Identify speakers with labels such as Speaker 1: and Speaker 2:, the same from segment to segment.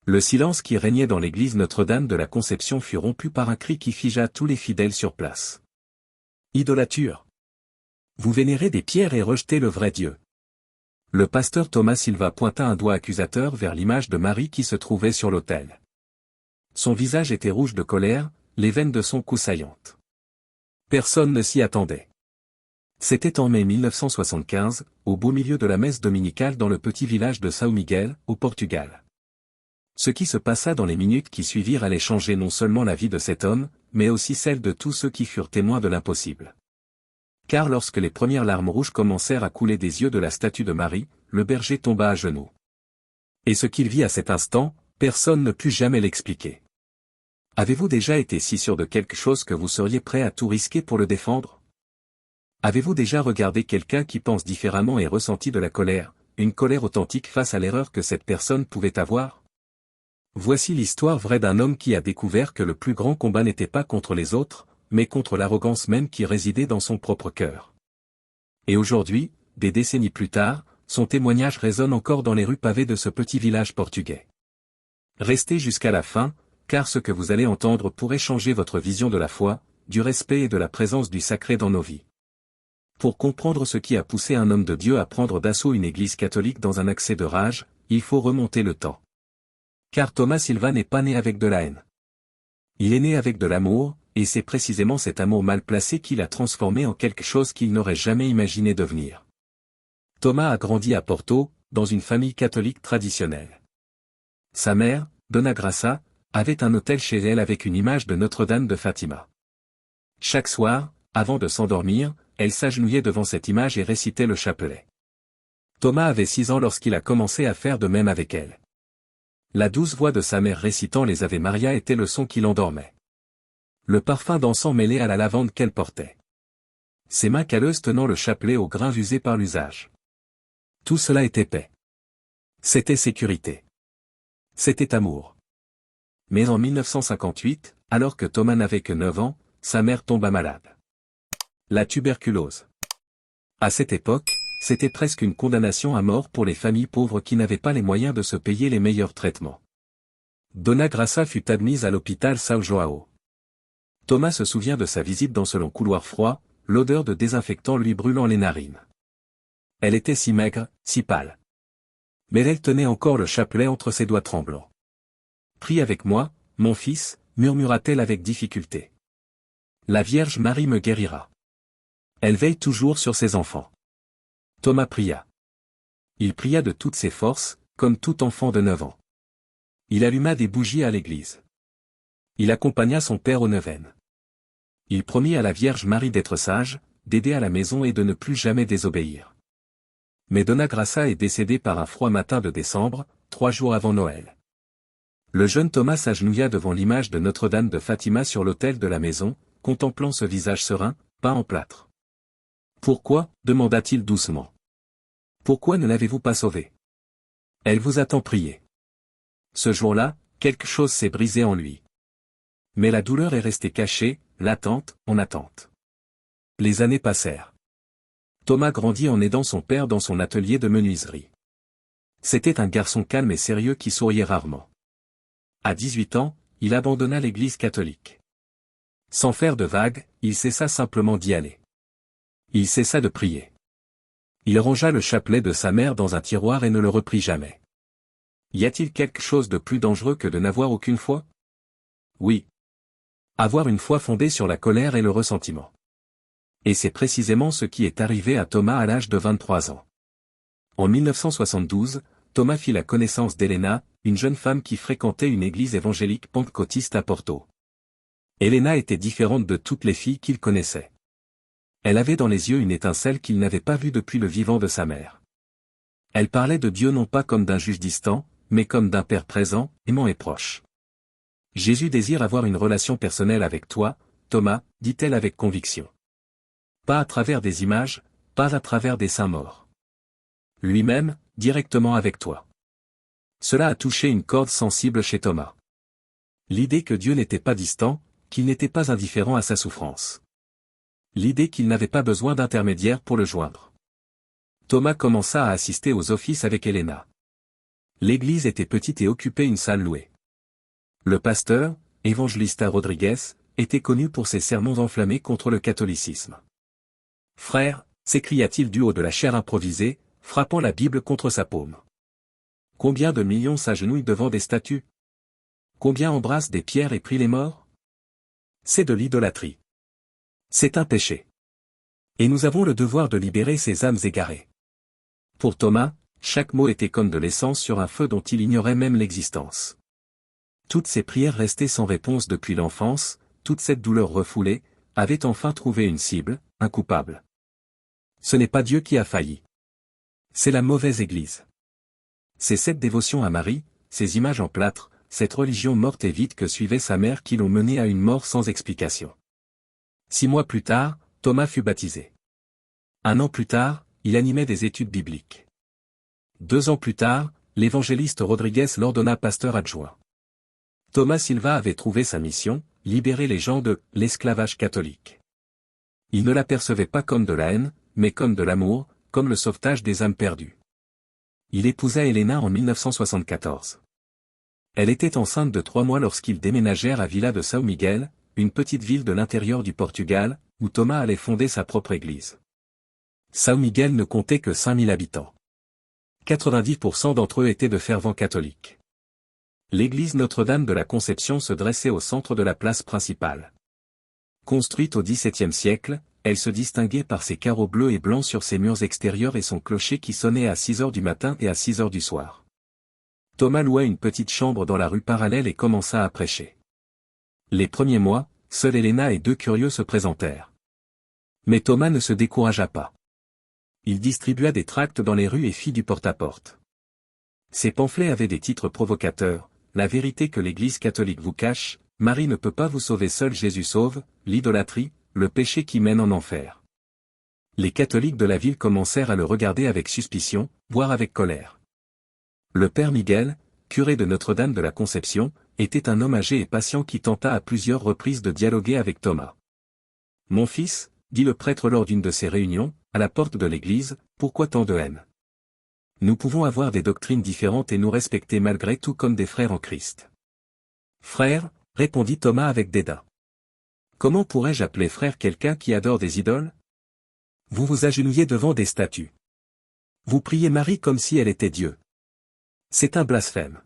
Speaker 1: Le silence qui régnait dans l'église Notre-Dame de la Conception fut rompu par un cri qui figea tous les fidèles sur place. Idolature. Vous vénérez des pierres et rejetez le vrai Dieu. Le pasteur Thomas Silva pointa un doigt accusateur vers l'image de Marie qui se trouvait sur l'autel. Son visage était rouge de colère, les veines de son cou saillantes. Personne ne s'y attendait. C'était en mai 1975, au beau milieu de la messe dominicale dans le petit village de São Miguel, au Portugal. Ce qui se passa dans les minutes qui suivirent allait changer non seulement la vie de cet homme, mais aussi celle de tous ceux qui furent témoins de l'impossible. Car lorsque les premières larmes rouges commencèrent à couler des yeux de la statue de Marie, le berger tomba à genoux. Et ce qu'il vit à cet instant, personne ne put jamais l'expliquer. Avez-vous déjà été si sûr de quelque chose que vous seriez prêt à tout risquer pour le défendre? Avez-vous déjà regardé quelqu'un qui pense différemment et ressenti de la colère, une colère authentique face à l'erreur que cette personne pouvait avoir? Voici l'histoire vraie d'un homme qui a découvert que le plus grand combat n'était pas contre les autres, mais contre l'arrogance même qui résidait dans son propre cœur. Et aujourd'hui, des décennies plus tard, son témoignage résonne encore dans les rues pavées de ce petit village portugais. Restez jusqu'à la fin, car ce que vous allez entendre pourrait changer votre vision de la foi, du respect et de la présence du sacré dans nos vies. Pour comprendre ce qui a poussé un homme de Dieu à prendre d'assaut une église catholique dans un accès de rage, il faut remonter le temps. Car Thomas Silva n'est pas né avec de la haine. Il est né avec de l'amour, et c'est précisément cet amour mal placé qui l'a transformé en quelque chose qu'il n'aurait jamais imaginé devenir. Thomas a grandi à Porto, dans une famille catholique traditionnelle. Sa mère, Dona Graça, avait un autel chez elle avec une image de Notre-Dame de Fatima. Chaque soir, avant de s'endormir, elle s'agenouillait devant cette image et récitait le chapelet. Thomas avait 6 ans lorsqu'il a commencé à faire de même avec elle. La douce voix de sa mère récitant les Ave Maria était le son qui l'endormait. Le parfum d'encens mêlé à la lavande qu'elle portait. Ses mains calleuses tenant le chapelet aux grains usés par l'usage. Tout cela était paix. C'était sécurité. C'était amour. Mais en 1958, alors que Thomas n'avait que 9 ans, sa mère tomba malade. La tuberculose. À cette époque, c'était presque une condamnation à mort pour les familles pauvres qui n'avaient pas les moyens de se payer les meilleurs traitements. Dona Graça fut admise à l'hôpital São João. Thomas se souvient de sa visite dans ce long couloir froid, l'odeur de désinfectant lui brûlant les narines. Elle était si maigre, si pâle. Mais elle tenait encore le chapelet entre ses doigts tremblants. « Prie avec moi, mon fils, murmura-t-elle avec difficulté. La Vierge Marie me guérira. Elle veille toujours sur ses enfants. » Thomas pria. Il pria de toutes ses forces, comme tout enfant de 9 ans. Il alluma des bougies à l'église. Il accompagna son père aux neuvaines. Il promit à la Vierge Marie d'être sage, d'aider à la maison et de ne plus jamais désobéir. Mais Dona Graça est décédée par un froid matin de décembre, 3 jours avant Noël. Le jeune Thomas s'agenouilla devant l'image de Notre-Dame de Fatima sur l'autel de la maison, contemplant ce visage serein, peint en plâtre. « Pourquoi » demanda-t-il doucement. « Pourquoi ne l'avez-vous pas sauvée ? Elle vous a tant prié. » Ce jour-là, quelque chose s'est brisé en lui. Mais la douleur est restée cachée, latente, en attente. Les années passèrent. Thomas grandit en aidant son père dans son atelier de menuiserie. C'était un garçon calme et sérieux qui souriait rarement. À 18 ans, il abandonna l'église catholique. Sans faire de vagues, il cessa simplement d'y aller. Il cessa de prier. Il rangea le chapelet de sa mère dans un tiroir et ne le reprit jamais. Y a-t-il quelque chose de plus dangereux que de n'avoir aucune foi? Oui. Avoir une foi fondée sur la colère et le ressentiment. Et c'est précisément ce qui est arrivé à Thomas à l'âge de 23 ans. En 1972, Thomas fit la connaissance d'Helena, une jeune femme qui fréquentait une église évangélique pentecôtiste à Porto. Helena était différente de toutes les filles qu'il connaissait. Elle avait dans les yeux une étincelle qu'il n'avait pas vue depuis le vivant de sa mère. Elle parlait de Dieu non pas comme d'un juge distant, mais comme d'un Père présent, aimant et proche. « Jésus désire avoir une relation personnelle avec toi, Thomas, dit-elle avec conviction. Pas à travers des images, pas à travers des saints morts. Lui-même, directement avec toi. » Cela a touché une corde sensible chez Thomas. L'idée que Dieu n'était pas distant, qu'il n'était pas indifférent à sa souffrance. L'idée qu'il n'avait pas besoin d'intermédiaire pour le joindre. Thomas commença à assister aux offices avec Helena. L'église était petite et occupait une salle louée. Le pasteur, Evangelista Rodriguez, était connu pour ses sermons enflammés contre le catholicisme. « Frère », s'écria-t-il du haut de la chaire improvisée, frappant la Bible contre sa paume. Combien de millions s'agenouillent devant des statues? Combien embrassent des pierres et prient les morts? C'est de l'idolâtrie. C'est un péché. Et nous avons le devoir de libérer ces âmes égarées. Pour Thomas, chaque mot était comme de l'essence sur un feu dont il ignorait même l'existence. Toutes ces prières restées sans réponse depuis l'enfance, toute cette douleur refoulée, avaient enfin trouvé une cible, un coupable. Ce n'est pas Dieu qui a failli. C'est la mauvaise Église. C'est cette dévotion à Marie, ces images en plâtre, cette religion morte et vide que suivait sa mère qui l'ont mené à une mort sans explication. 6 mois plus tard, Thomas fut baptisé. 1 an plus tard, il animait des études bibliques. 2 ans plus tard, l'évangéliste Rodriguez l'ordonna pasteur adjoint. Thomas Silva avait trouvé sa mission, libérer les gens de l'esclavage catholique. Il ne l'apercevait pas comme de la haine, mais comme de l'amour, comme le sauvetage des âmes perdues. Il épousa Helena en 1974. Elle était enceinte de 3 mois lorsqu'ils déménagèrent à Vila de São Miguel, une petite ville de l'intérieur du Portugal, où Thomas allait fonder sa propre église. São Miguel ne comptait que 5000 habitants. 90% d'entre eux étaient de fervents catholiques. L'église Notre-Dame de la Conception se dressait au centre de la place principale. Construite au XVIIe siècle, elle se distinguait par ses carreaux bleus et blancs sur ses murs extérieurs et son clocher qui sonnait à 6 heures du matin et à 6 heures du soir. Thomas loua une petite chambre dans la rue parallèle et commença à prêcher. Les premiers mois, seule Helena et 2 curieux se présentèrent. Mais Thomas ne se découragea pas. Il distribua des tracts dans les rues et fit du porte-à-porte. Ses pamphlets avaient des titres provocateurs, La vérité que l'Église catholique vous cache, Marie ne peut pas vous sauver, seul Jésus sauve, l'idolâtrie, le péché qui mène en enfer. Les catholiques de la ville commencèrent à le regarder avec suspicion, voire avec colère. Le père Miguel, curé de Notre-Dame de la Conception, était un homme âgé et patient qui tenta à plusieurs reprises de dialoguer avec Thomas. « Mon fils, dit le prêtre lors d'une de ces réunions, à la porte de l'église, pourquoi tant de haine? Nous pouvons avoir des doctrines différentes et nous respecter malgré tout comme des frères en Christ. » Frère, répondit Thomas avec dédain. Comment pourrais-je appeler frère quelqu'un qui adore des idoles? Vous vous agenouillez devant des statues. Vous priez Marie comme si elle était Dieu. C'est un blasphème.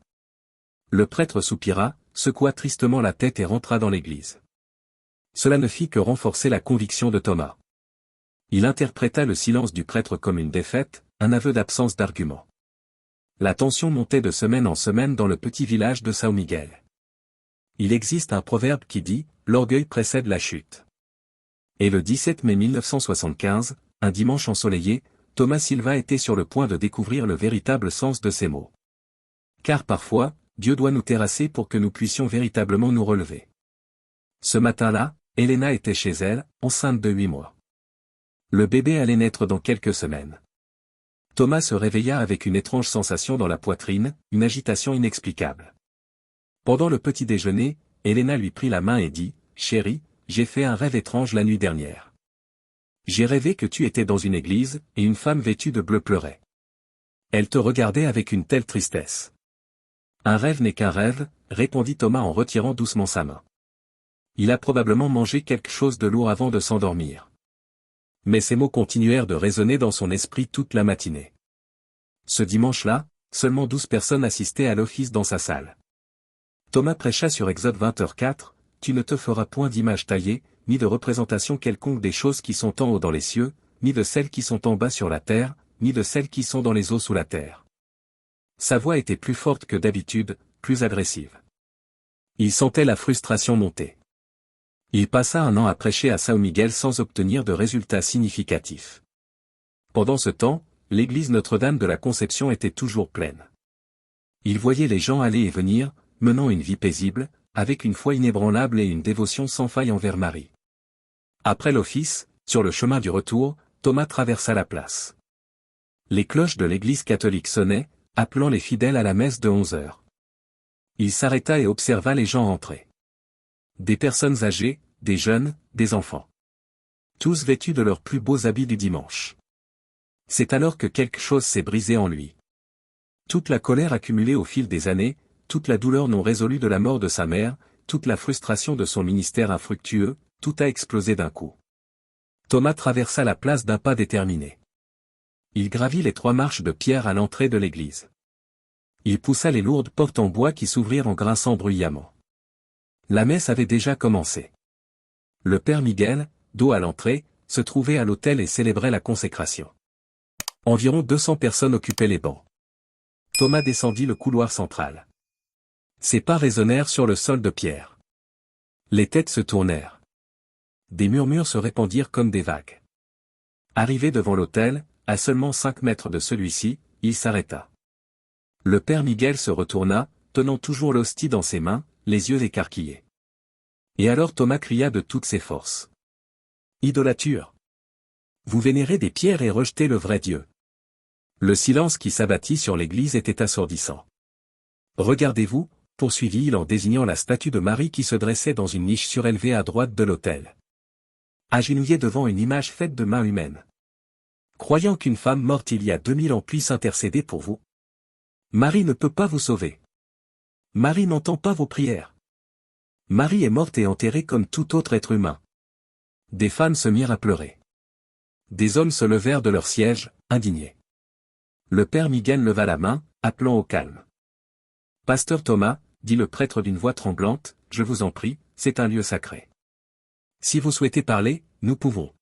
Speaker 1: Le prêtre soupira, secoua tristement la tête et rentra dans l'église. Cela ne fit que renforcer la conviction de Thomas. Il interpréta le silence du prêtre comme une défaite, un aveu d'absence d'argument. La tension montait de semaine en semaine dans le petit village de São Miguel. Il existe un proverbe qui dit « L'orgueil précède la chute ». Et le 17 mai 1975, un dimanche ensoleillé, Thomas Silva était sur le point de découvrir le véritable sens de ces mots. Car parfois, Dieu doit nous terrasser pour que nous puissions véritablement nous relever. Ce matin-là, Helena était chez elle, enceinte de 8 mois. Le bébé allait naître dans quelques semaines. Thomas se réveilla avec une étrange sensation dans la poitrine, une agitation inexplicable. Pendant le petit déjeuner, Helena lui prit la main et dit « Chérie, j'ai fait un rêve étrange la nuit dernière. J'ai rêvé que tu étais dans une église, et une femme vêtue de bleu pleurait. Elle te regardait avec une telle tristesse. » « Un rêve n'est qu'un rêve, répondit Thomas en retirant doucement sa main. Il a probablement mangé quelque chose de lourd avant de s'endormir. Mais ces mots continuèrent de résonner dans son esprit toute la matinée. Ce dimanche-là, seulement 12 personnes assistaient à l'office dans sa salle. Thomas prêcha sur Exode 20h4, « Tu ne te feras point d'image taillée, ni de représentation quelconque des choses qui sont en haut dans les cieux, ni de celles qui sont en bas sur la terre, ni de celles qui sont dans les eaux sous la terre. » Sa voix était plus forte que d'habitude, plus agressive. Il sentait la frustration monter. Il passa 1 an à prêcher à São Miguel sans obtenir de résultats significatifs. Pendant ce temps, l'église Notre-Dame de la Conception était toujours pleine. Il voyait les gens aller et venir, menant une vie paisible, avec une foi inébranlable et une dévotion sans faille envers Marie. Après l'office, sur le chemin du retour, Thomas traversa la place. Les cloches de l'église catholique sonnaient, appelant les fidèles à la messe de 11 heures. Il s'arrêta et observa les gens entrer. Des personnes âgées, des jeunes, des enfants. Tous vêtus de leurs plus beaux habits du dimanche. C'est alors que quelque chose s'est brisé en lui. Toute la colère accumulée au fil des années, toute la douleur non résolue de la mort de sa mère, toute la frustration de son ministère infructueux, tout a explosé d'un coup. Thomas traversa la place d'un pas déterminé. Il gravit les 3 marches de pierre à l'entrée de l'église. Il poussa les lourdes portes en bois qui s'ouvrirent en grinçant bruyamment. La messe avait déjà commencé. Le père Miguel, dos à l'entrée, se trouvait à l'autel et célébrait la consécration. Environ 200 personnes occupaient les bancs. Thomas descendit le couloir central. Ses pas résonnèrent sur le sol de pierre. Les têtes se tournèrent. Des murmures se répandirent comme des vagues. Arrivé devant l'autel, à seulement 5 mètres de celui-ci, il s'arrêta. Le père Miguel se retourna, tenant toujours l'hostie dans ses mains, les yeux écarquillés. Et alors Thomas cria de toutes ses forces. Idolature! Vous vénérez des pierres et rejetez le vrai Dieu. Le silence qui s'abattit sur l'église était assourdissant. Regardez-vous, poursuivit-il en désignant la statue de Marie qui se dressait dans une niche surélevée à droite de l'autel. Agenouillée devant une image faite de mains humaines. Croyant qu'une femme morte il y a 2000 ans puisse intercéder pour vous. Marie ne peut pas vous sauver. Marie n'entend pas vos prières. Marie est morte et enterrée comme tout autre être humain. Des femmes se mirent à pleurer. Des hommes se levèrent de leur siège, indignés. Le père Miguel leva la main, appelant au calme. Pasteur Thomas, dit le prêtre d'une voix tremblante, je vous en prie, c'est un lieu sacré. Si vous souhaitez parler, nous pouvons.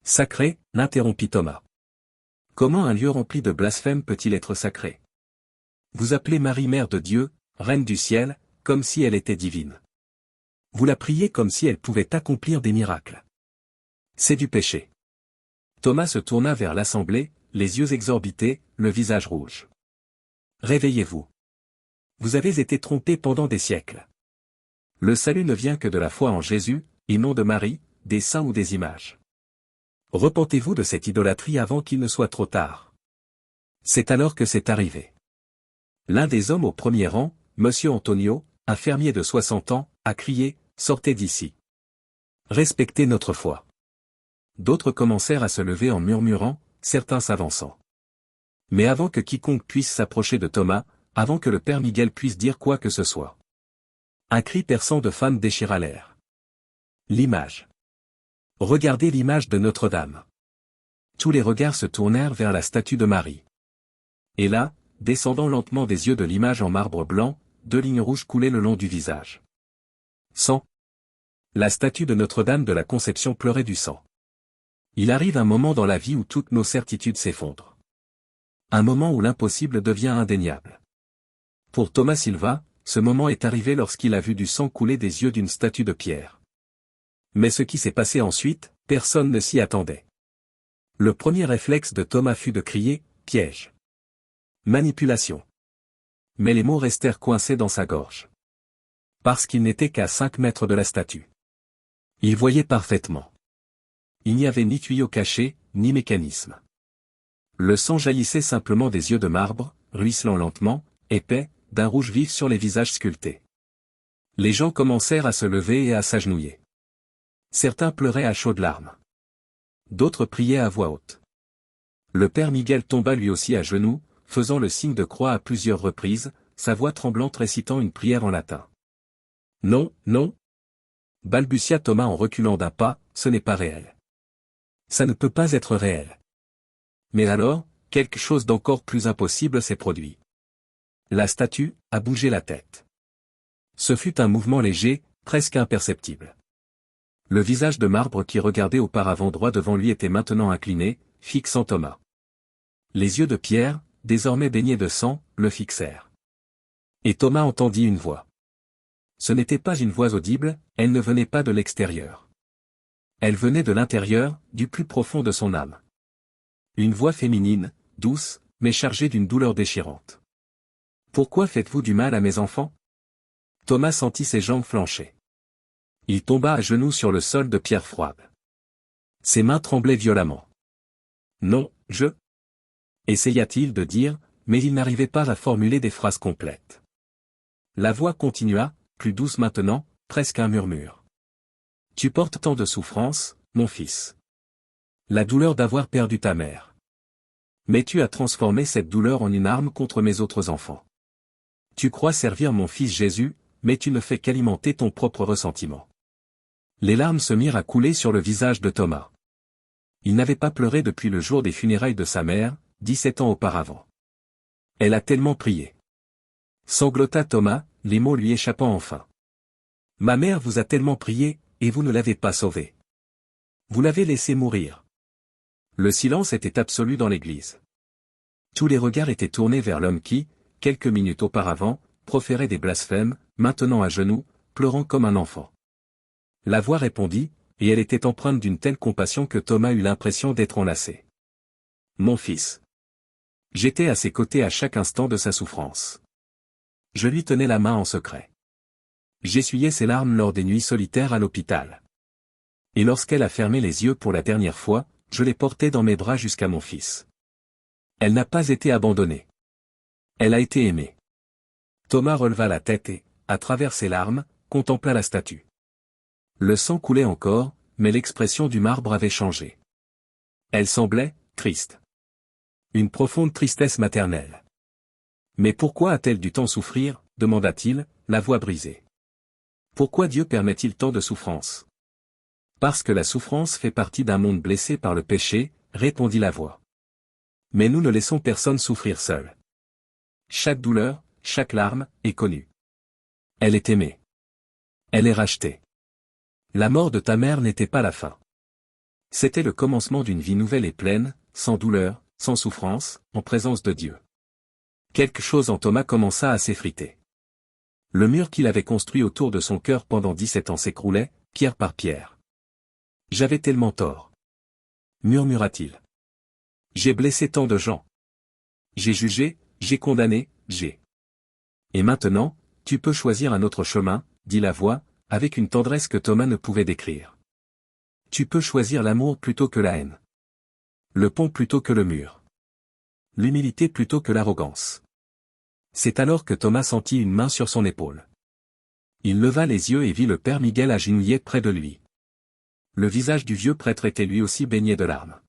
Speaker 1: Sacré, l'interrompit Thomas. Comment un lieu rempli de blasphème peut-il être sacré? Vous appelez Marie Mère de Dieu, Reine du ciel, comme si elle était divine. Vous la priez comme si elle pouvait accomplir des miracles. C'est du péché. Thomas se tourna vers l'assemblée, les yeux exorbités, le visage rouge. Réveillez-vous. Vous avez été trompés pendant des siècles. Le salut ne vient que de la foi en Jésus, et non de Marie, des saints ou des images. Repentez-vous de cette idolâtrie avant qu'il ne soit trop tard. C'est alors que c'est arrivé. L'un des hommes au premier rang, Monsieur Antonio, un fermier de 60 ans, a crié, sortez d'ici. Respectez notre foi. D'autres commencèrent à se lever en murmurant, certains s'avançant. Mais avant que quiconque puisse s'approcher de Thomas, avant que le père Miguel puisse dire quoi que ce soit. Un cri perçant de femme déchira l'air. L'image. Regardez l'image de Notre-Dame. Tous les regards se tournèrent vers la statue de Marie. Et là, descendant lentement des yeux de l'image en marbre blanc, 2 lignes rouges coulaient le long du visage. Sang. La statue de Notre-Dame de la Conception pleurait du sang. Il arrive un moment dans la vie où toutes nos certitudes s'effondrent. Un moment où l'impossible devient indéniable. Pour Thomas Silva, ce moment est arrivé lorsqu'il a vu du sang couler des yeux d'une statue de pierre. Mais ce qui s'est passé ensuite, personne ne s'y attendait. Le premier réflexe de Thomas fut de crier « piège ». Manipulation. Mais les mots restèrent coincés dans sa gorge. Parce qu'il n'était qu'à 5 mètres de la statue. Il voyait parfaitement. Il n'y avait ni tuyau caché, ni mécanisme. Le sang jaillissait simplement des yeux de marbre, ruisselant lentement, épais, d'un rouge vif sur les visages sculptés. Les gens commencèrent à se lever et à s'agenouiller. Certains pleuraient à chaudes larmes. D'autres priaient à voix haute. Le père Miguel tomba lui aussi à genoux, faisant le signe de croix à plusieurs reprises, sa voix tremblante récitant une prière en latin. Non, non. Balbutia Thomas en reculant d'un pas, ce n'est pas réel. Ça ne peut pas être réel. Mais alors, quelque chose d'encore plus impossible s'est produit. La statue a bougé la tête. Ce fut un mouvement léger, presque imperceptible. Le visage de marbre qui regardait auparavant droit devant lui était maintenant incliné, fixant Thomas. Les yeux de pierre, désormais baignés de sang, le fixèrent. Et Thomas entendit une voix. Ce n'était pas une voix audible, elle ne venait pas de l'extérieur. Elle venait de l'intérieur, du plus profond de son âme. Une voix féminine, douce, mais chargée d'une douleur déchirante. Pourquoi faites-vous du mal à mes enfants? Thomas sentit ses jambes flancher. Il tomba à genoux sur le sol de pierre froide. Ses mains tremblaient violemment. Non, essaya-t-il de dire, mais il n'arrivait pas à formuler des phrases complètes. La voix continua, plus douce maintenant, presque un murmure. Tu portes tant de souffrance, mon fils. La douleur d'avoir perdu ta mère. Mais tu as transformé cette douleur en une arme contre mes autres enfants. Tu crois servir mon fils Jésus, mais tu ne fais qu'alimenter ton propre ressentiment. Les larmes se mirent à couler sur le visage de Thomas. Il n'avait pas pleuré depuis le jour des funérailles de sa mère, 17 ans auparavant. Elle a tellement prié. Sanglota Thomas, les mots lui échappant enfin. Ma mère vous a tellement prié, et vous ne l'avez pas sauvée. Vous l'avez laissé mourir. Le silence était absolu dans l'église. Tous les regards étaient tournés vers l'homme qui, quelques minutes auparavant, proférait des blasphèmes, maintenant à genoux, pleurant comme un enfant. La voix répondit, et elle était empreinte d'une telle compassion que Thomas eut l'impression d'être enlacé. Mon fils. J'étais à ses côtés à chaque instant de sa souffrance. Je lui tenais la main en secret. J'essuyais ses larmes lors des nuits solitaires à l'hôpital. Et lorsqu'elle a fermé les yeux pour la dernière fois, je l'ai portée dans mes bras jusqu'à mon fils. Elle n'a pas été abandonnée. Elle a été aimée. Thomas releva la tête et, à travers ses larmes, contempla la statue. Le sang coulait encore, mais l'expression du marbre avait changé. Elle semblait, triste. Une profonde tristesse maternelle. Mais pourquoi a-t-elle dû tant souffrir, demanda-t-il, la voix brisée. Pourquoi Dieu permet-il tant de souffrance? Parce que la souffrance fait partie d'un monde blessé par le péché, répondit la voix. Mais nous ne laissons personne souffrir seul. Chaque douleur, chaque larme, est connue. Elle est aimée. Elle est rachetée. La mort de ta mère n'était pas la fin. C'était le commencement d'une vie nouvelle et pleine, sans douleur, sans souffrance, en présence de Dieu. Quelque chose en Thomas commença à s'effriter. Le mur qu'il avait construit autour de son cœur pendant 17 ans s'écroulait, pierre par pierre. J'avais tellement tort. Murmura-t-il. J'ai blessé tant de gens. J'ai jugé, j'ai condamné, j'ai. Et maintenant, tu peux choisir un autre chemin, dit la voix, avec une tendresse que Thomas ne pouvait décrire. Tu peux choisir l'amour plutôt que la haine. Le pont plutôt que le mur. L'humilité plutôt que l'arrogance. C'est alors que Thomas sentit une main sur son épaule. Il leva les yeux et vit le père Miguel agenouillé près de lui. Le visage du vieux prêtre était lui aussi baigné de larmes.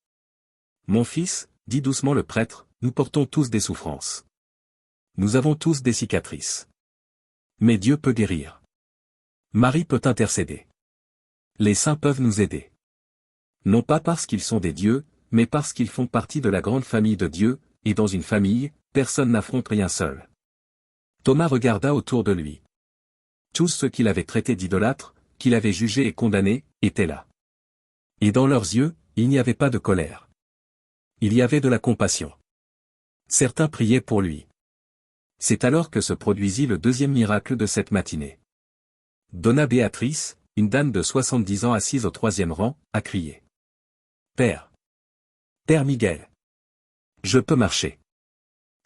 Speaker 1: Mon fils, dit doucement le prêtre, nous portons tous des souffrances. Nous avons tous des cicatrices. Mais Dieu peut guérir. Marie peut intercéder. Les saints peuvent nous aider. Non pas parce qu'ils sont des dieux, mais parce qu'ils font partie de la grande famille de Dieu, et dans une famille, personne n'affronte rien seul. Thomas regarda autour de lui. Tous ceux qu'il avait traités d'idolâtres, qu'il avait jugés et condamnés, étaient là. Et dans leurs yeux, il n'y avait pas de colère. Il y avait de la compassion. Certains priaient pour lui. C'est alors que se produisit le deuxième miracle de cette matinée. Donna Béatrice, une dame de 70 ans assise au troisième rang, a crié. Père. Père Miguel. Je peux marcher.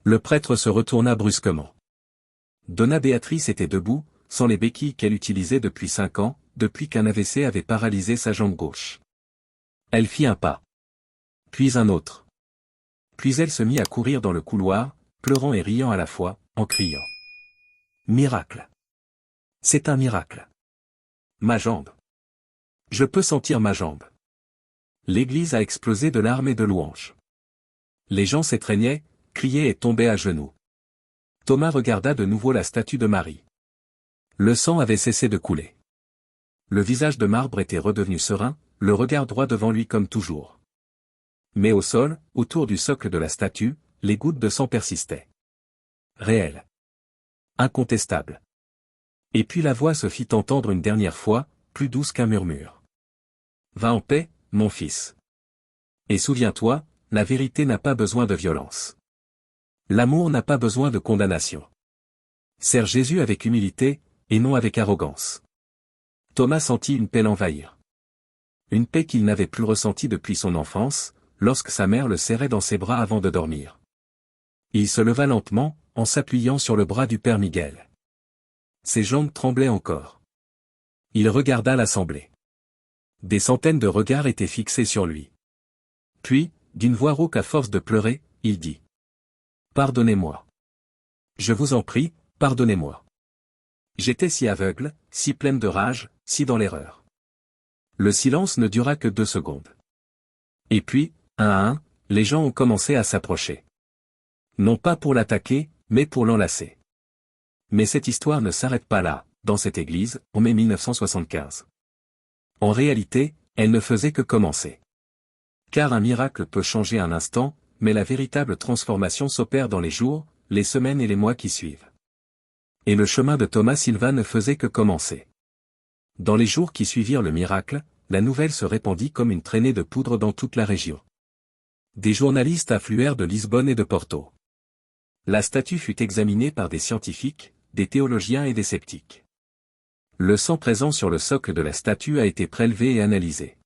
Speaker 1: Le prêtre se retourna brusquement. Donna Béatrice était debout, sans les béquilles qu'elle utilisait depuis 5 ans, depuis qu'un AVC avait paralysé sa jambe gauche. Elle fit un pas. Puis un autre. Puis elle se mit à courir dans le couloir, pleurant et riant à la fois, en criant. Miracle. C'est un miracle. Ma jambe. Je peux sentir ma jambe. L'église a explosé de larmes et de louanges. Les gens s'étreignaient, criaient et tombaient à genoux. Thomas regarda de nouveau la statue de Marie. Le sang avait cessé de couler. Le visage de marbre était redevenu serein, le regard droit devant lui comme toujours. Mais au sol, autour du socle de la statue, les gouttes de sang persistaient. Réel. Incontestable. Et puis la voix se fit entendre une dernière fois, plus douce qu'un murmure. Va en paix, mon fils. Et souviens-toi, la vérité n'a pas besoin de violence. L'amour n'a pas besoin de condamnation. Sers Jésus avec humilité, et non avec arrogance. Thomas sentit une paix l'envahir. Une paix qu'il n'avait plus ressentie depuis son enfance, lorsque sa mère le serrait dans ses bras avant de dormir. Il se leva lentement, en s'appuyant sur le bras du père Miguel. Ses jambes tremblaient encore. Il regarda l'assemblée. Des centaines de regards étaient fixés sur lui. Puis, d'une voix rauque à force de pleurer, il dit. Pardonnez-moi. Je vous en prie, pardonnez-moi. J'étais si aveugle, si pleine de rage, si dans l'erreur. Le silence ne dura que 2 secondes. Et puis, un à un, Les gens ont commencé à s'approcher. Non pas pour l'attaquer, mais pour l'enlacer. Mais cette histoire ne s'arrête pas là, dans cette église, en mai 1975. En réalité, elle ne faisait que commencer. Car un miracle peut changer un instant, mais la véritable transformation s'opère dans les jours, les semaines et les mois qui suivent. Et le chemin de Thomas Silva ne faisait que commencer. Dans les jours qui suivirent le miracle, la nouvelle se répandit comme une traînée de poudre dans toute la région. Des journalistes affluèrent de Lisbonne et de Porto. La statue fut examinée par des scientifiques, des théologiens et des sceptiques. Le sang présent sur le socle de la statue a été prélevé et analysé.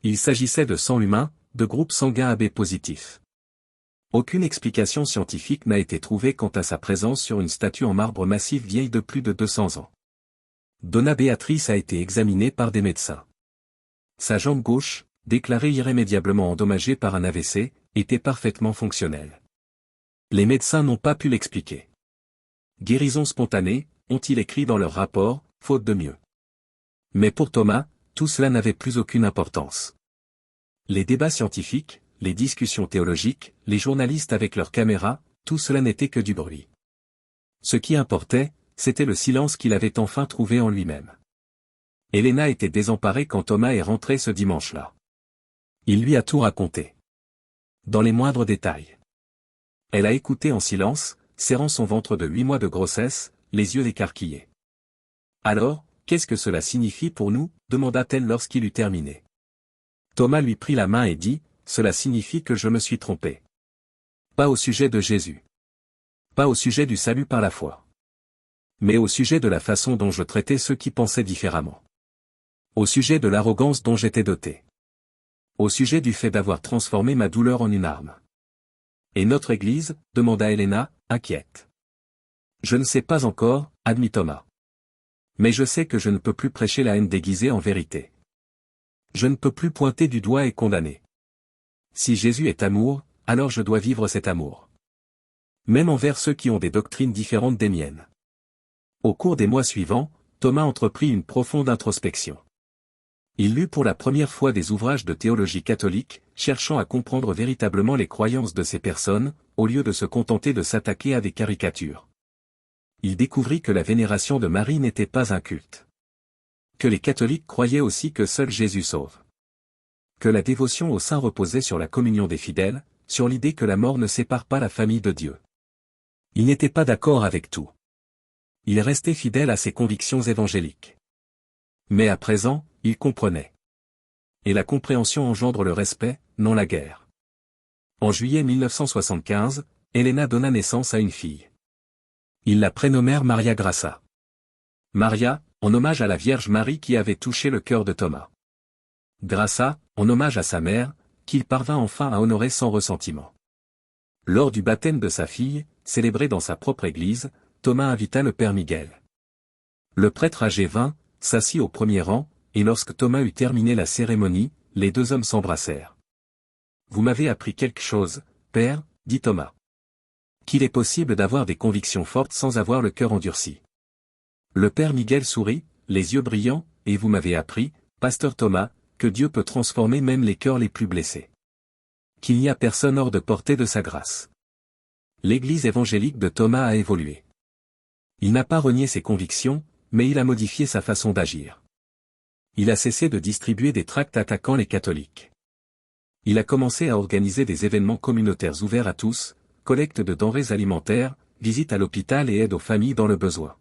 Speaker 1: Il s'agissait de sang humain, de groupe sanguin AB positif. Aucune explication scientifique n'a été trouvée quant à sa présence sur une statue en marbre massif vieille de plus de 200 ans. Donna Beatrice a été examinée par des médecins. Sa jambe gauche, déclarée irrémédiablement endommagée par un AVC, était parfaitement fonctionnelle. Les médecins n'ont pas pu l'expliquer. Guérison spontanée, ont-ils écrit dans leur rapport, faute de mieux. Mais pour Thomas, tout cela n'avait plus aucune importance. Les débats scientifiques, les discussions théologiques, les journalistes avec leurs caméras, tout cela n'était que du bruit. Ce qui importait, c'était le silence qu'il avait enfin trouvé en lui-même. Elena était désemparée quand Thomas est rentré ce dimanche-là. Il lui a tout raconté. Dans les moindres détails. Elle a écouté en silence, serrant son ventre de 8 mois de grossesse, les yeux écarquillés. Alors, qu'est-ce que cela signifie pour nous, demanda-t-elle lorsqu'il eut terminé. Thomas lui prit la main et dit, cela signifie que je me suis trompé. Pas au sujet de Jésus. Pas au sujet du salut par la foi. Mais au sujet de la façon dont je traitais ceux qui pensaient différemment. Au sujet de l'arrogance dont j'étais doté. Au sujet du fait d'avoir transformé ma douleur en une arme. Et notre Église, demanda Elena, inquiète. Je ne sais pas encore, admit Thomas. Mais je sais que je ne peux plus prêcher la haine déguisée en vérité. Je ne peux plus pointer du doigt et condamner. Si Jésus est amour, alors je dois vivre cet amour. Même envers ceux qui ont des doctrines différentes des miennes. Au cours des mois suivants, Thomas entreprit une profonde introspection. Il lut pour la première fois des ouvrages de théologie catholique, cherchant à comprendre véritablement les croyances de ces personnes, au lieu de se contenter de s'attaquer à des caricatures. Il découvrit que la vénération de Marie n'était pas un culte. Que les catholiques croyaient aussi que seul Jésus sauve. Que la dévotion au saint reposait sur la communion des fidèles, sur l'idée que la mort ne sépare pas la famille de Dieu. Il n'était pas d'accord avec tout. Il restait fidèle à ses convictions évangéliques. Mais à présent, il comprenait. Et la compréhension engendre le respect, non la guerre. En juillet 1975, Elena donna naissance à une fille. Ils la prénommèrent Maria Grassa. Maria, en hommage à la Vierge Marie qui avait touché le cœur de Thomas. Grassa, en hommage à sa mère, qu'il parvint enfin à honorer sans ressentiment. Lors du baptême de sa fille, célébré dans sa propre église, Thomas invita le père Miguel. Le prêtre âgé vint, s'assit au premier rang, et lorsque Thomas eut terminé la cérémonie, les deux hommes s'embrassèrent. Vous m'avez appris quelque chose, père, dit Thomas. Qu'il est possible d'avoir des convictions fortes sans avoir le cœur endurci. Le père Miguel sourit, les yeux brillants, et vous m'avez appris, pasteur Thomas, que Dieu peut transformer même les cœurs les plus blessés. Qu'il n'y a personne hors de portée de sa grâce. L'Église évangélique de Thomas a évolué. Il n'a pas renié ses convictions, mais il a modifié sa façon d'agir. Il a cessé de distribuer des tracts attaquant les catholiques. Il a commencé à organiser des événements communautaires ouverts à tous, collecte de denrées alimentaires, visite à l'hôpital et aide aux familles dans le besoin.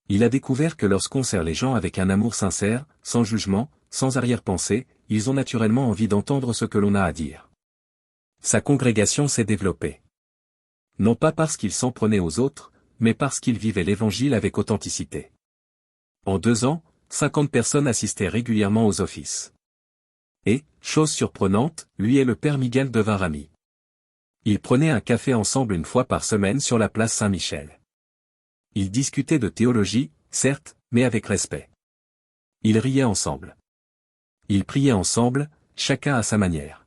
Speaker 1: Il a découvert que lorsqu'on sert les gens avec un amour sincère, sans jugement, sans arrière-pensée, ils ont naturellement envie d'entendre ce que l'on a à dire. Sa congrégation s'est développée. Non pas parce qu'il s'en prenait aux autres, mais parce qu'il vivait l'Évangile avec authenticité. En 2 ans, 50 personnes assistaient régulièrement aux offices. Et, chose surprenante, lui et le père Miguel devinrent amis. Ils prenaient un café ensemble une fois par semaine sur la place Saint-Michel. Ils discutaient de théologie, certes, mais avec respect. Ils riaient ensemble. Ils priaient ensemble, chacun à sa manière.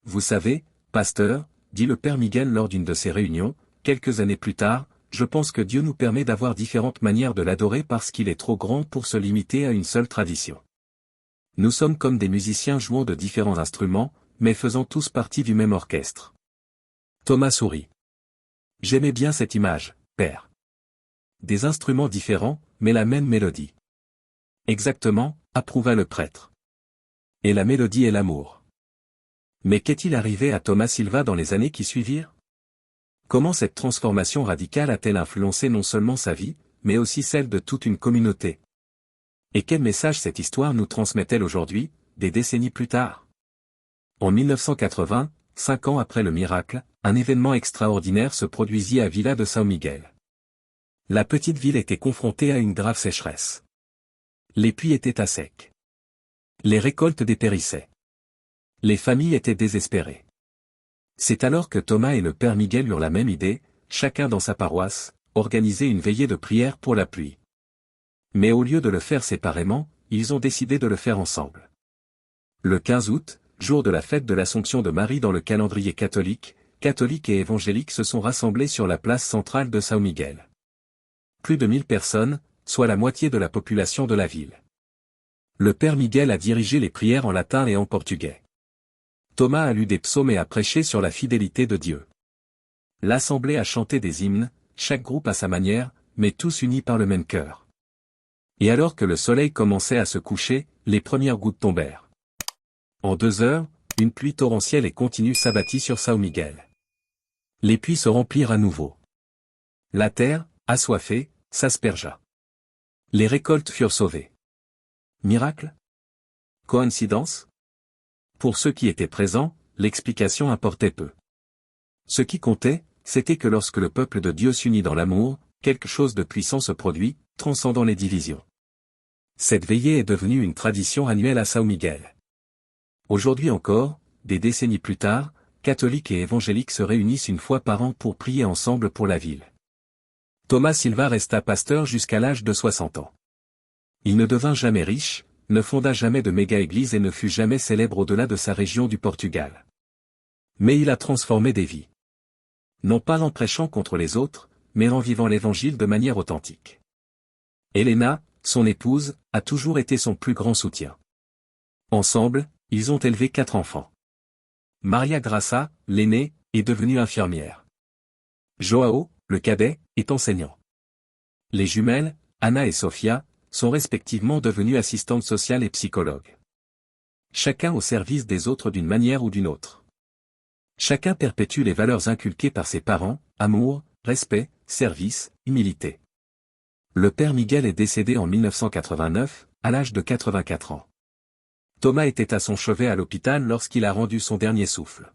Speaker 1: Vous savez, pasteur, dit le père Miguel lors d'une de ces réunions, quelques années plus tard, je pense que Dieu nous permet d'avoir différentes manières de l'adorer parce qu'il est trop grand pour se limiter à une seule tradition. Nous sommes comme des musiciens jouant de différents instruments, mais faisant tous partie du même orchestre. Thomas sourit. J'aimais bien cette image, père. Des instruments différents, mais la même mélodie. Exactement, approuva le prêtre. Et la mélodie est l'amour. Mais qu'est-il arrivé à Thomas Silva dans les années qui suivirent? Comment cette transformation radicale a-t-elle influencé non seulement sa vie, mais aussi celle de toute une communauté? Et quel message cette histoire nous transmet-elle aujourd'hui, des décennies plus tard? En 1980, 5 ans après le miracle, un événement extraordinaire se produisit à Vila de São Miguel. La petite ville était confrontée à une grave sécheresse. Les puits étaient à sec. Les récoltes dépérissaient. Les familles étaient désespérées. C'est alors que Thomas et le père Miguel eurent la même idée, chacun dans sa paroisse, organiser une veillée de prière pour la pluie. Mais au lieu de le faire séparément, ils ont décidé de le faire ensemble. Le 15 août, jour de la fête de l'Assomption de Marie dans le calendrier catholique, catholiques et évangéliques se sont rassemblés sur la place centrale de São Miguel. Plus de 1000 personnes, soit la moitié de la population de la ville. Le père Miguel a dirigé les prières en latin et en portugais. Thomas a lu des psaumes et a prêché sur la fidélité de Dieu. L'assemblée a chanté des hymnes, chaque groupe à sa manière, mais tous unis par le même cœur. Et alors que le soleil commençait à se coucher, les premières gouttes tombèrent. En 2 heures, une pluie torrentielle et continue s'abattit sur São Miguel. Les puits se remplirent à nouveau. La terre, assoiffée, s'aspergea. Les récoltes furent sauvées. Miracle? Coïncidence? Pour ceux qui étaient présents, l'explication importait peu. Ce qui comptait, c'était que lorsque le peuple de Dieu s'unit dans l'amour, quelque chose de puissant se produit, transcendant les divisions. Cette veillée est devenue une tradition annuelle à São Miguel. Aujourd'hui encore, des décennies plus tard, catholiques et évangéliques se réunissent une fois par an pour prier ensemble pour la ville. Thomas Silva resta pasteur jusqu'à l'âge de 60 ans. Il ne devint jamais riche, ne fonda jamais de méga-église et ne fut jamais célèbre au-delà de sa région du Portugal. Mais il a transformé des vies. Non pas en prêchant contre les autres, mais en vivant l'évangile de manière authentique. Helena, son épouse, a toujours été son plus grand soutien. Ensemble, ils ont élevé 4 enfants. Maria Graça, l'aînée, est devenue infirmière. Joao, le cadet, est enseignant. Les jumelles, Anna et Sofia, sont respectivement devenues assistantes sociales et psychologues. Chacun au service des autres d'une manière ou d'une autre. Chacun perpétue les valeurs inculquées par ses parents, amour, respect, service, humilité. Le père Miguel est décédé en 1989, à l'âge de 84 ans. Thomas était à son chevet à l'hôpital lorsqu'il a rendu son dernier souffle.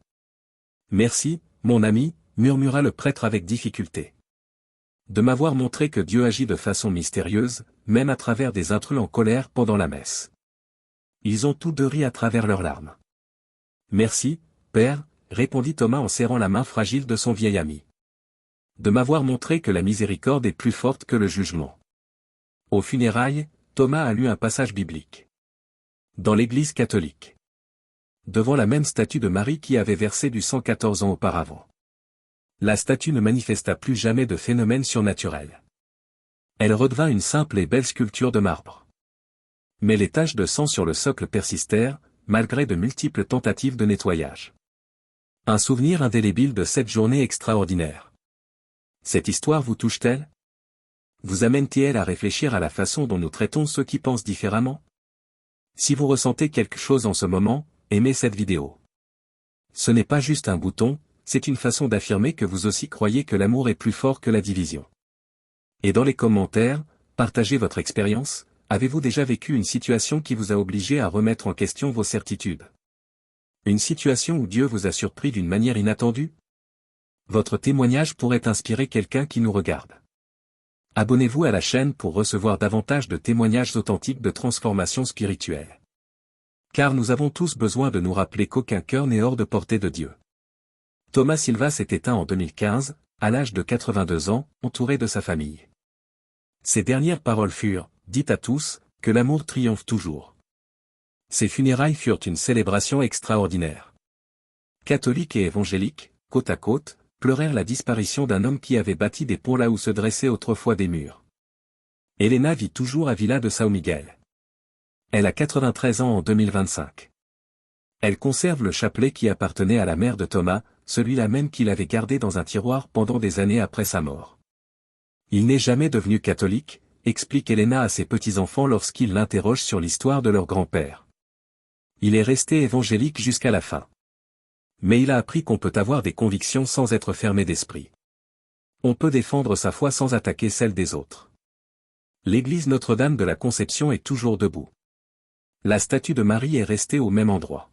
Speaker 1: Merci, mon ami, murmura le prêtre avec difficulté. De m'avoir montré que Dieu agit de façon mystérieuse, même à travers des intrus en colère pendant la messe. Ils ont tous deux ri à travers leurs larmes. Merci, père, répondit Thomas en serrant la main fragile de son vieil ami. De m'avoir montré que la miséricorde est plus forte que le jugement. Aux funérailles, Thomas a lu un passage biblique. Dans l'Église catholique. Devant la même statue de Marie qui avait versé du sang 14 ans auparavant. La statue ne manifesta plus jamais de phénomène surnaturel. Elle redevint une simple et belle sculpture de marbre. Mais les taches de sang sur le socle persistèrent, malgré de multiples tentatives de nettoyage. Un souvenir indélébile de cette journée extraordinaire. Cette histoire vous touche-t-elle? Vous amène-t-elle à réfléchir à la façon dont nous traitons ceux qui pensent différemment? Si vous ressentez quelque chose en ce moment, aimez cette vidéo. Ce n'est pas juste un bouton, c'est une façon d'affirmer que vous aussi croyez que l'amour est plus fort que la division. Et dans les commentaires, partagez votre expérience. Avez-vous déjà vécu une situation qui vous a obligé à remettre en question vos certitudes? Une situation où Dieu vous a surpris d'une manière inattendue? Votre témoignage pourrait inspirer quelqu'un qui nous regarde. Abonnez-vous à la chaîne pour recevoir davantage de témoignages authentiques de transformation spirituelle. Car nous avons tous besoin de nous rappeler qu'aucun cœur n'est hors de portée de Dieu. Thomas Silva s'est éteint en 2015, à l'âge de 82 ans, entouré de sa famille. Ses dernières paroles furent « Dites à tous, que l'amour triomphe toujours ». Ses funérailles furent une célébration extraordinaire. Catholiques et évangéliques, côte à côte, pleurèrent la disparition d'un homme qui avait bâti des ponts là où se dressaient autrefois des murs. Helena vit toujours à Vila de São Miguel. Elle a 93 ans en 2025. Elle conserve le chapelet qui appartenait à la mère de Thomas, celui-là même qu'il avait gardé dans un tiroir pendant des années après sa mort. Il n'est jamais devenu catholique, explique Helena à ses petits-enfants lorsqu'ils l'interrogent sur l'histoire de leur grand-père. Il est resté évangélique jusqu'à la fin. Mais il a appris qu'on peut avoir des convictions sans être fermé d'esprit. On peut défendre sa foi sans attaquer celle des autres. L'église Notre-Dame de la Conception est toujours debout. La statue de Marie est restée au même endroit.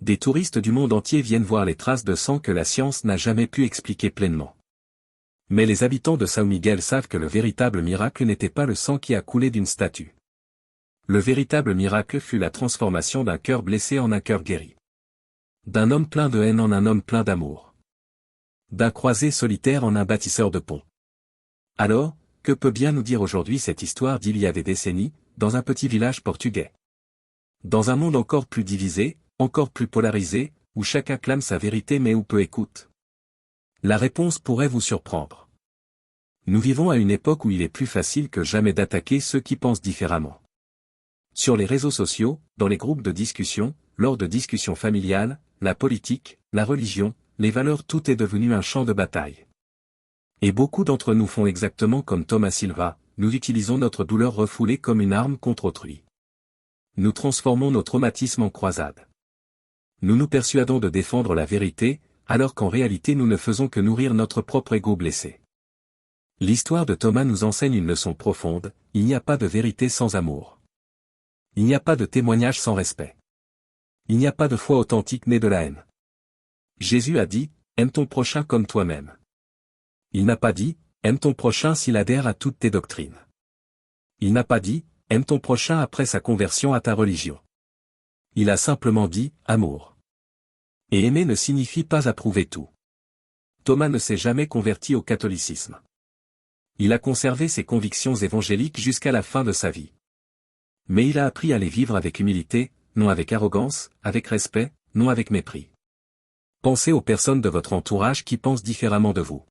Speaker 1: Des touristes du monde entier viennent voir les traces de sang que la science n'a jamais pu expliquer pleinement. Mais les habitants de São Miguel savent que le véritable miracle n'était pas le sang qui a coulé d'une statue. Le véritable miracle fut la transformation d'un cœur blessé en un cœur guéri. D'un homme plein de haine en un homme plein d'amour. D'un croisé solitaire en un bâtisseur de ponts. Alors, que peut bien nous dire aujourd'hui cette histoire d'il y a des décennies, dans un petit village portugais? Dans un monde encore plus divisé, encore plus polarisé, où chacun clame sa vérité mais où peu écoute. La réponse pourrait vous surprendre. Nous vivons à une époque où il est plus facile que jamais d'attaquer ceux qui pensent différemment. Sur les réseaux sociaux, dans les groupes de discussion, lors de discussions familiales, la politique, la religion, les valeurs, tout est devenu un champ de bataille. Et beaucoup d'entre nous font exactement comme Thomas Silva, nous utilisons notre douleur refoulée comme une arme contre autrui. Nous transformons nos traumatismes en croisades. Nous nous persuadons de défendre la vérité, alors qu'en réalité nous ne faisons que nourrir notre propre ego blessé. L'histoire de Thomas nous enseigne une leçon profonde, il n'y a pas de vérité sans amour. Il n'y a pas de témoignage sans respect. Il n'y a pas de foi authentique née de la haine. Jésus a dit, aime ton prochain comme toi-même. Il n'a pas dit, aime ton prochain s'il adhère à toutes tes doctrines. Il n'a pas dit, aime ton prochain après sa conversion à ta religion. Il a simplement dit, amour. Et aimer ne signifie pas approuver tout. Thomas ne s'est jamais converti au catholicisme. Il a conservé ses convictions évangéliques jusqu'à la fin de sa vie. Mais il a appris à les vivre avec humilité, non avec arrogance, avec respect, non avec mépris. Pensez aux personnes de votre entourage qui pensent différemment de vous.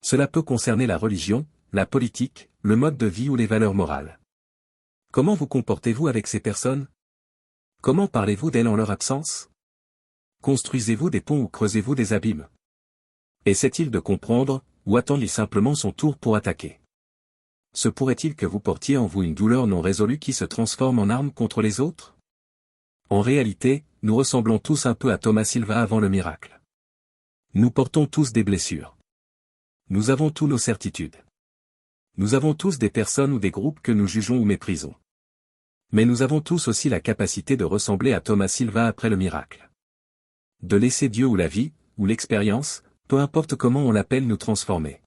Speaker 1: Cela peut concerner la religion, la politique, le mode de vie ou les valeurs morales. Comment vous comportez-vous avec ces personnes? Comment parlez-vous d'elles en leur absence? Construisez-vous des ponts ou creusez-vous des abîmes? Essaie-t-il de comprendre, ou attend-il simplement son tour pour attaquer? Se pourrait-il que vous portiez en vous une douleur non résolue qui se transforme en arme contre les autres? En réalité, nous ressemblons tous un peu à Thomas Silva avant le miracle. Nous portons tous des blessures. Nous avons tous nos certitudes. Nous avons tous des personnes ou des groupes que nous jugeons ou méprisons. Mais nous avons tous aussi la capacité de ressembler à Thomas Silva après le miracle. De laisser Dieu ou la vie, ou l'expérience, peu importe comment on l'appelle, nous transformer.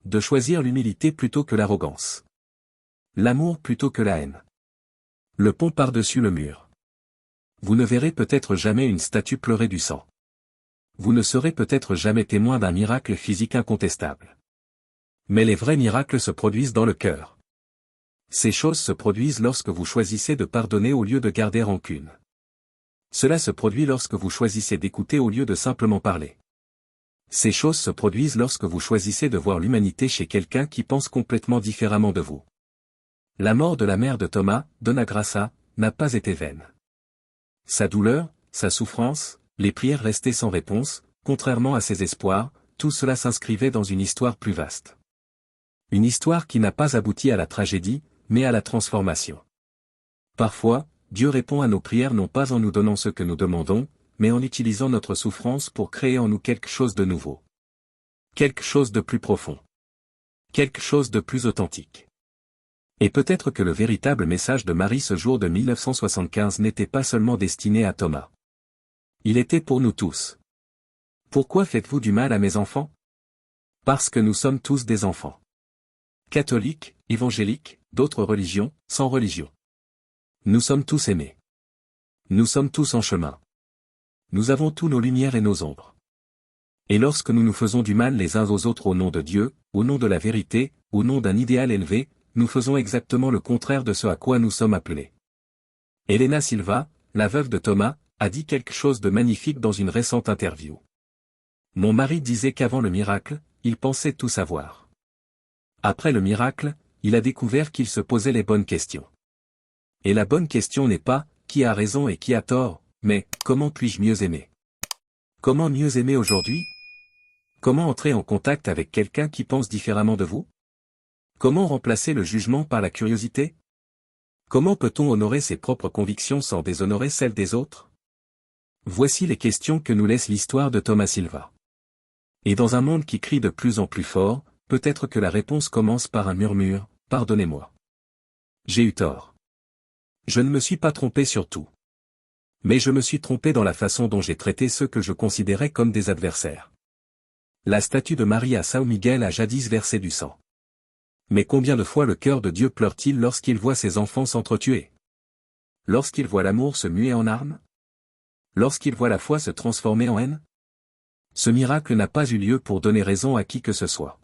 Speaker 1: De choisir l'humilité plutôt que l'arrogance. L'amour plutôt que la haine. Le pont par-dessus le mur. Vous ne verrez peut-être jamais une statue pleurer du sang. Vous ne serez peut-être jamais témoin d'un miracle physique incontestable. Mais les vrais miracles se produisent dans le cœur. Ces choses se produisent lorsque vous choisissez de pardonner au lieu de garder rancune. Cela se produit lorsque vous choisissez d'écouter au lieu de simplement parler. Ces choses se produisent lorsque vous choisissez de voir l'humanité chez quelqu'un qui pense complètement différemment de vous. La mort de la mère de Thomas, Dona Graça, n'a pas été vaine. Sa douleur, sa souffrance, les prières restées sans réponse, contrairement à ses espoirs, tout cela s'inscrivait dans une histoire plus vaste. Une histoire qui n'a pas abouti à la tragédie, mais à la transformation. Parfois, Dieu répond à nos prières non pas en nous donnant ce que nous demandons, mais en utilisant notre souffrance pour créer en nous quelque chose de nouveau. Quelque chose de plus profond. Quelque chose de plus authentique. Et peut-être que le véritable message de Marie ce jour de 1975 n'était pas seulement destiné à Thomas. Il était pour nous tous. Pourquoi faites-vous du mal à mes enfants? Parce que nous sommes tous des enfants. Catholiques, évangéliques, d'autres religions, sans religion. Nous sommes tous aimés. Nous sommes tous en chemin. Nous avons tous nos lumières et nos ombres. Et lorsque nous nous faisons du mal les uns aux autres au nom de Dieu, au nom de la vérité, au nom d'un idéal élevé, nous faisons exactement le contraire de ce à quoi nous sommes appelés. Helena Silva, la veuve de Thomas, a dit quelque chose de magnifique dans une récente interview. Mon mari disait qu'avant le miracle, il pensait tout savoir. Après le miracle, il a découvert qu'il se posait les bonnes questions. Et la bonne question n'est pas, qui a raison et qui a tort, mais comment puis-je mieux aimer? Comment mieux aimer aujourd'hui? Comment entrer en contact avec quelqu'un qui pense différemment de vous? Comment remplacer le jugement par la curiosité? Comment peut-on honorer ses propres convictions sans déshonorer celles des autres? Voici les questions que nous laisse l'histoire de Thomas Silva. Et dans un monde qui crie de plus en plus fort, peut-être que la réponse commence par un murmure, « Pardonnez-moi. J'ai eu tort. Je ne me suis pas trompé sur tout. Mais je me suis trompé dans la façon dont j'ai traité ceux que je considérais comme des adversaires. » La statue de Marie à São Miguel a jadis versé du sang. Mais combien de fois le cœur de Dieu pleure-t-il lorsqu'il voit ses enfants s'entretuer? Lorsqu'il voit l'amour se muer en armes? Lorsqu'il voit la foi se transformer en haine? Ce miracle n'a pas eu lieu pour donner raison à qui que ce soit.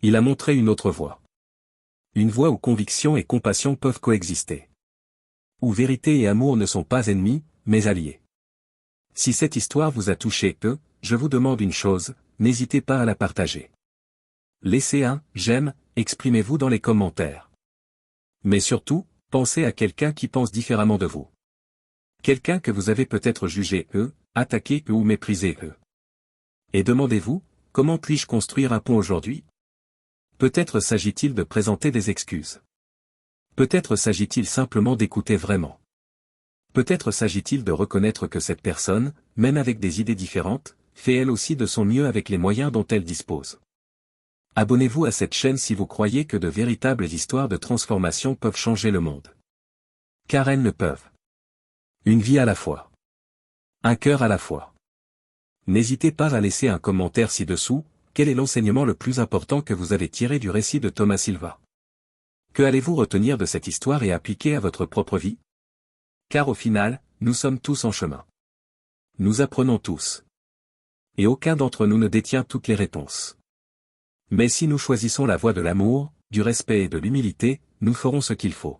Speaker 1: Il a montré une autre voie. Une voie où conviction et compassion peuvent coexister. Où vérité et amour ne sont pas ennemis, mais alliés. Si cette histoire vous a touché, je vous demande une chose, n'hésitez pas à la partager. Laissez un « j'aime », exprimez-vous dans les commentaires. Mais surtout, pensez à quelqu'un qui pense différemment de vous. Quelqu'un que vous avez peut-être jugé, attaqué ou méprisé. Et demandez-vous, comment puis-je construire un pont aujourd'hui? Peut-être s'agit-il de présenter des excuses. Peut-être s'agit-il simplement d'écouter vraiment. Peut-être s'agit-il de reconnaître que cette personne, même avec des idées différentes, fait elle aussi de son mieux avec les moyens dont elle dispose. Abonnez-vous à cette chaîne si vous croyez que de véritables histoires de transformation peuvent changer le monde. Car elles le peuvent. Une vie à la fois. Un cœur à la fois. N'hésitez pas à laisser un commentaire ci-dessous, quel est l'enseignement le plus important que vous avez tiré du récit de Thomas Silva? Que allez-vous retenir de cette histoire et appliquer à votre propre vie? Car au final, nous sommes tous en chemin. Nous apprenons tous. Et aucun d'entre nous ne détient toutes les réponses. Mais si nous choisissons la voie de l'amour, du respect et de l'humilité, nous ferons ce qu'il faut.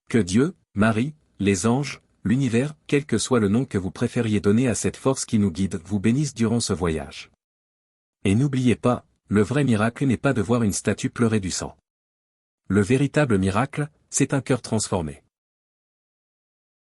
Speaker 1: Que Dieu, Marie, les anges, l'univers, quel que soit le nom que vous préfériez donner à cette force qui nous guide, vous bénisse durant ce voyage. Et n'oubliez pas, le vrai miracle n'est pas de voir une statue pleurer du sang. Le véritable miracle, c'est un cœur transformé.